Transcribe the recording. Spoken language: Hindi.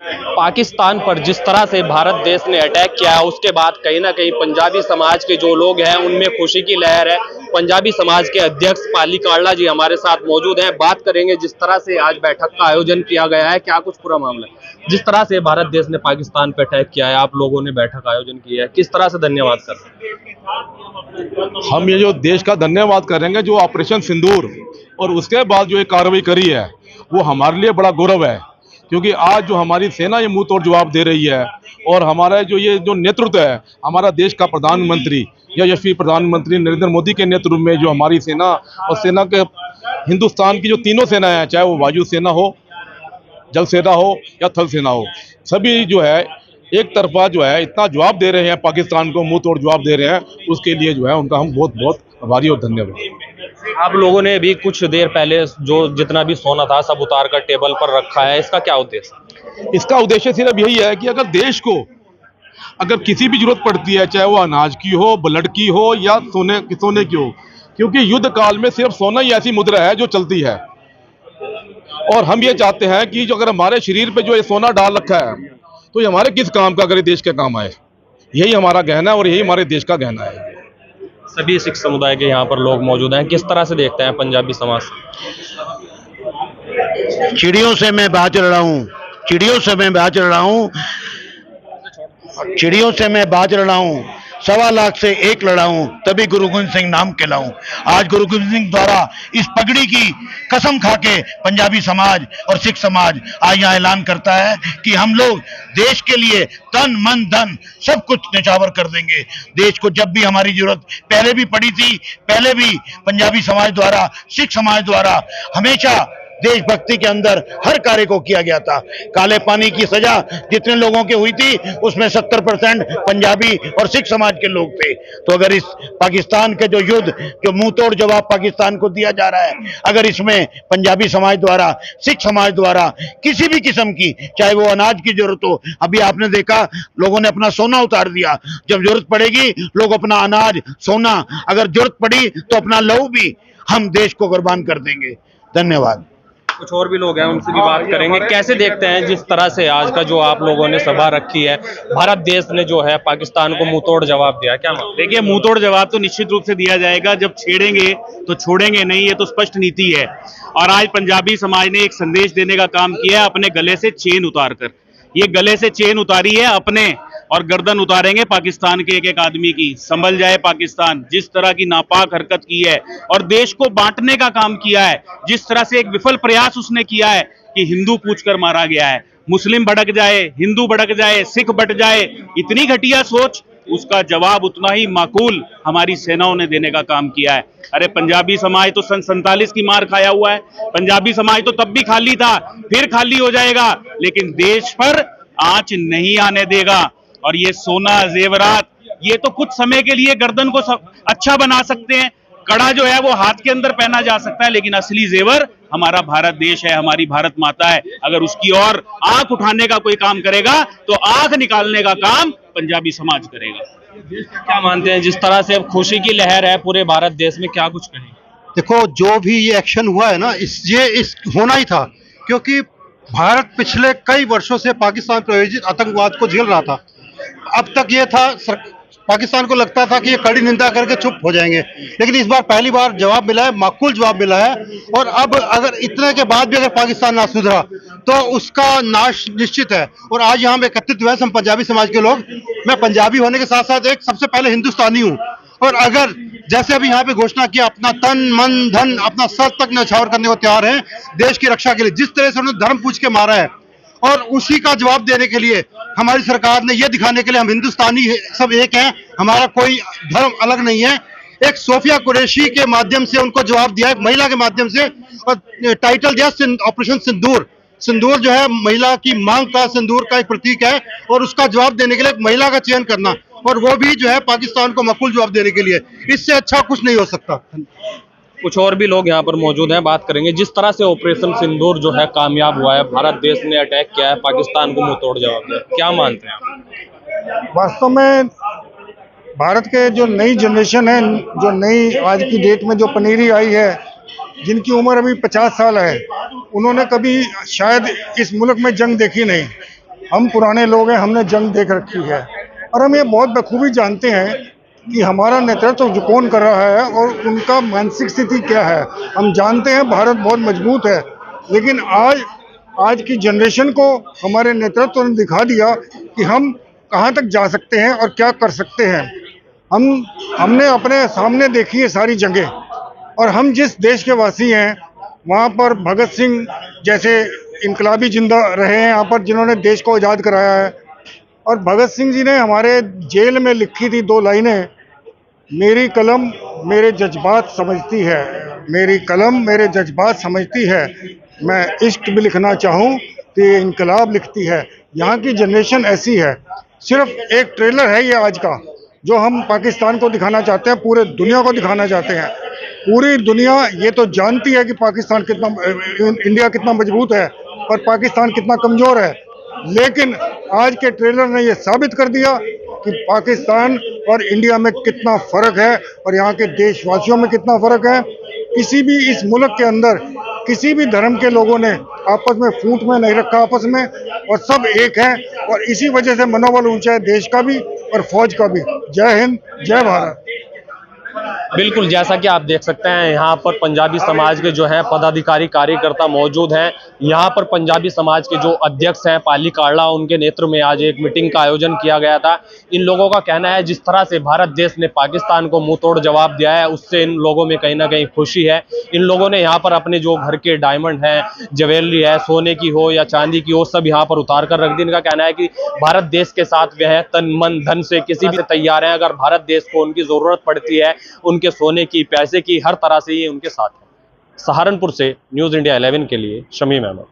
पाकिस्तान पर जिस तरह से भारत देश ने अटैक किया है, उसके बाद कहीं ना कहीं पंजाबी समाज के जो लोग हैं उनमें खुशी की लहर है। पंजाबी समाज के अध्यक्ष पाली कांडला जी हमारे साथ मौजूद हैं। बात करेंगे जिस तरह से आज बैठक का आयोजन किया गया है, क्या कुछ पूरा मामला है। जिस तरह से भारत देश ने पाकिस्तान पर अटैक किया है, आप लोगों ने बैठक आयोजन किया है, किस तरह से धन्यवाद कर रहे हैं? हम ये जो देश का धन्यवाद करेंगे, जो ऑपरेशन सिंदूर और उसके बाद जो ये कार्रवाई करी है, वो हमारे लिए बड़ा गौरव है। क्योंकि आज जो हमारी सेना ये मुंह तोड़ जवाब दे रही है, और हमारा ये जो नेतृत्व है, हमारा देश का प्रधानमंत्री या यशस्वी प्रधानमंत्री नरेंद्र मोदी के नेतृत्व में जो हमारी सेना और सेना के हिंदुस्तान की जो तीनों सेनाएं हैं, चाहे वो वायु सेना हो, जल सेना हो या थल सेना हो, सभी जो है एक तरफा जो है इतना जवाब दे रहे हैं, पाकिस्तान को मुंह तोड़ जवाब दे रहे हैं। उसके लिए जो है उनका हम बहुत बहुत आभारी और धन्यवाद। आप लोगों ने भी कुछ देर पहले जो जितना भी सोना था सब उतार कर टेबल पर रखा है, इसका क्या उद्देश्य? इसका उद्देश्य सिर्फ यही है कि अगर देश को अगर किसी भी जरूरत पड़ती है, चाहे वो अनाज की हो, ब्लड की हो या सोने की हो, क्योंकि युद्ध काल में सिर्फ सोना ही ऐसी मुद्रा है जो चलती है। और हम ये चाहते हैं कि जो अगर हमारे शरीर पे जो ये सोना डाल रखा है, तो ये हमारे किस काम का, अगर देश के काम आए। यही हमारा गहना है और यही हमारे देश का गहना है। सभी सिख समुदाय के यहाँ पर लोग मौजूद हैं, किस तरह से देखते हैं पंजाबी समाज? चिड़ियों से मैं बात रहा हूँ, चिड़ियों से मैं बात रहा हूँ, चिड़ियों से मैं बात रहा हूँ, 1.25 लाख से एक लड़ा हूं, तभी गुरु गोविंद सिंह नाम कहलाऊं। आज गुरु गोविंद सिंह द्वारा इस पगड़ी की कसम खाके पंजाबी समाज और सिख समाज आज यहाँ ऐलान करता है कि हम लोग देश के लिए तन मन धन सब कुछ न्यौछावर कर देंगे। देश को जब भी हमारी जरूरत पहले भी पड़ी थी, पहले भी पंजाबी समाज द्वारा, सिख समाज द्वारा हमेशा देशभक्ति के अंदर हर कार्य को किया गया था। काले पानी की सजा जितने लोगों की हुई थी, उसमें 70% पंजाबी और सिख समाज के लोग थे। तो अगर इस पाकिस्तान के जो युद्ध, जो मुंह तोड़ जवाब पाकिस्तान को दिया जा रहा है, अगर इसमें पंजाबी समाज द्वारा, सिख समाज द्वारा किसी भी किस्म की, चाहे वो अनाज की जरूरत हो, अभी आपने देखा लोगों ने अपना सोना उतार दिया। जब जरूरत पड़ेगी लोग अपना अनाज, सोना, अगर जरूरत पड़ी तो अपना लहू भी हम देश को कुर्बान कर देंगे। धन्यवाद। कुछ और भी लोग हैं, उनसे भी बात करेंगे। कैसे देखते हैं जिस तरह से आज का जो आप लोगों ने सभा रखी है, भारत देश ने जो है पाकिस्तान को मुंहतोड़ जवाब दिया, क्या मतलब? देखिए, मुंहतोड़ जवाब तो निश्चित रूप से दिया जाएगा। जब छेड़ेंगे तो छोड़ेंगे नहीं, ये तो स्पष्ट नीति है। और आज पंजाबी समाज ने एक संदेश देने का काम किया है, अपने गले से चेन उतार कर। ये गले से चेन उतारी है अपने, और गर्दन उतारेंगे पाकिस्तान के एक एक आदमी की। संभल जाए पाकिस्तान, जिस तरह की नापाक हरकत की है और देश को बांटने का काम किया है, जिस तरह से एक विफल प्रयास उसने किया है कि हिंदू पूछकर मारा गया है, मुस्लिम भड़क जाए, हिंदू भड़क जाए, सिख बट जाए, इतनी घटिया सोच, उसका जवाब उतना ही माकूल हमारी सेनाओं ने देने का काम किया है। अरे पंजाबी समाज तो सन 47 की मार खाया हुआ है। पंजाबी समाज तो तब भी खाली था, फिर खाली हो जाएगा, लेकिन देश पर आंच नहीं आने देगा। और ये सोना, जेवरात, ये तो कुछ समय के लिए गर्दन को अच्छा बना सकते हैं, कड़ा जो है वो हाथ के अंदर पहना जा सकता है, लेकिन असली जेवर हमारा भारत देश है, हमारी भारत माता है। अगर उसकी और आंख उठाने का कोई काम करेगा तो आंख निकालने का काम पंजाबी समाज करेगा। क्या मानते हैं जिस तरह से अब खुशी की लहर है पूरे भारत देश में, क्या कुछ कहें? देखो, जो भी ये एक्शन हुआ है ना, इस होना ही था, क्योंकि भारत पिछले कई वर्षों से पाकिस्तान प्रायोजित आतंकवाद को झेल रहा था। अब तक ये था, पाकिस्तान को लगता था कि ये कड़ी निंदा करके चुप हो जाएंगे, लेकिन इस बार पहली बार जवाब मिला है, माकूल जवाब मिला है। और अब अगर इतने के बाद भी अगर पाकिस्तान ना सुधरा तो उसका नाश निश्चित है। और आज यहाँ में एकत्रित हुए हम पंजाबी समाज के लोग। मैं पंजाबी होने के साथ साथ एक सबसे पहले हिंदुस्तानी हूँ, और अगर जैसे अभी यहाँ पे घोषणा किया, अपना तन मन धन, अपना सर तक न्यौछावर करने को तैयार है देश की रक्षा के लिए। जिस तरह से उन्होंने धर्म पूछ के मारा है, और उसी का जवाब देने के लिए हमारी सरकार ने यह दिखाने के लिए हम हिंदुस्तानी सब एक हैं, हमारा कोई धर्म अलग नहीं है, एक सोफिया कुरैशी के माध्यम से उनको जवाब दिया, एक महिला के माध्यम से, और टाइटल दिया ऑपरेशन सिंदूर। सिंदूर जो है महिला की मांग का, सिंदूर का एक प्रतीक है, और उसका जवाब देने के लिए एक महिला का चयन करना, और वो भी जो है पाकिस्तान को मकबूल जवाब देने के लिए, इससे अच्छा कुछ नहीं हो सकता। कुछ और भी लोग यहाँ पर मौजूद हैं, बात करेंगे। जिस तरह से ऑपरेशन सिंदूर जो है कामयाब हुआ है, भारत देश ने अटैक किया है, पाकिस्तान को मुंह तोड़ जवाब दिया, क्या मानते हैं आप? वास्तव में भारत के जो नई जनरेशन है, जो नई आज की डेट में जो पनीरी आई है, जिनकी उम्र अभी 50 साल है, उन्होंने कभी शायद इस मुल्क में जंग देखी नहीं। हम पुराने लोग हैं, हमने जंग देख रखी है और हम ये बहुत बखूबी जानते हैं कि हमारा नेतृत्व जो कौन कर रहा है और उनका मानसिक स्थिति क्या है। हम जानते हैं भारत बहुत मजबूत है, लेकिन आज की जनरेशन को हमारे नेतृत्व ने दिखा दिया कि हम कहाँ तक जा सकते हैं और क्या कर सकते हैं। हमने अपने सामने देखी है सारी जगह, और हम जिस देश के वासी हैं वहाँ पर भगत सिंह जैसे इनकलाबी जिंदा रहे हैं यहाँ पर, जिन्होंने देश को आज़ाद कराया है। और भगत सिंह जी ने हमारे जेल में लिखी थी 2 लाइनें, मेरी कलम मेरे जज्बात समझती है, मेरी कलम मेरे जज्बात समझती है, मैं इश्क भी लिखना चाहूँ तो ये इनकलाब लिखती है। यहाँ की जनरेशन ऐसी है। सिर्फ एक ट्रेलर है ये आज का, जो हम पाकिस्तान को दिखाना चाहते हैं, पूरे दुनिया को दिखाना चाहते हैं। पूरी दुनिया ये तो जानती है कि पाकिस्तान कितना, इंडिया कितना मजबूत है और पाकिस्तान कितना कमज़ोर है, लेकिन आज के ट्रेलर ने ये साबित कर दिया कि पाकिस्तान और इंडिया में कितना फ़र्क है और यहाँ के देशवासियों में कितना फ़र्क है। किसी भी इस मुल्क के अंदर किसी भी धर्म के लोगों ने आपस में फूट में नहीं रखा आपस में, और सब एक हैं, और इसी वजह से मनोबल ऊंचा है देश का भी और फौज का भी। जय हिंद, जय भारत। बिल्कुल, जैसा कि आप देख सकते हैं यहाँ पर पंजाबी समाज के जो हैं पदाधिकारी कार्यकर्ता मौजूद हैं। यहाँ पर पंजाबी समाज के जो अध्यक्ष हैं पाली काड़ला, उनके नेतृत्व में आज एक मीटिंग का आयोजन किया गया था। इन लोगों का कहना है जिस तरह से भारत देश ने पाकिस्तान को मुंह तोड़ जवाब दिया है, उससे इन लोगों में कहीं ना कहीं खुशी है। इन लोगों ने यहाँ पर अपने जो घर के डायमंड हैं, ज्वेलरी है, सोने की हो या चांदी की हो, सब यहाँ पर उतार कर रख दी। इनका कहना है कि भारत देश के साथ वह तन मन धन से किसी भी तैयार हैं। अगर भारत देश को उनकी ज़रूरत पड़ती है, उनके सोने की, पैसे की, हर तरह से ये उनके साथ है। सहारनपुर से न्यूज़ इंडिया 11 के लिए शमीम अहमद।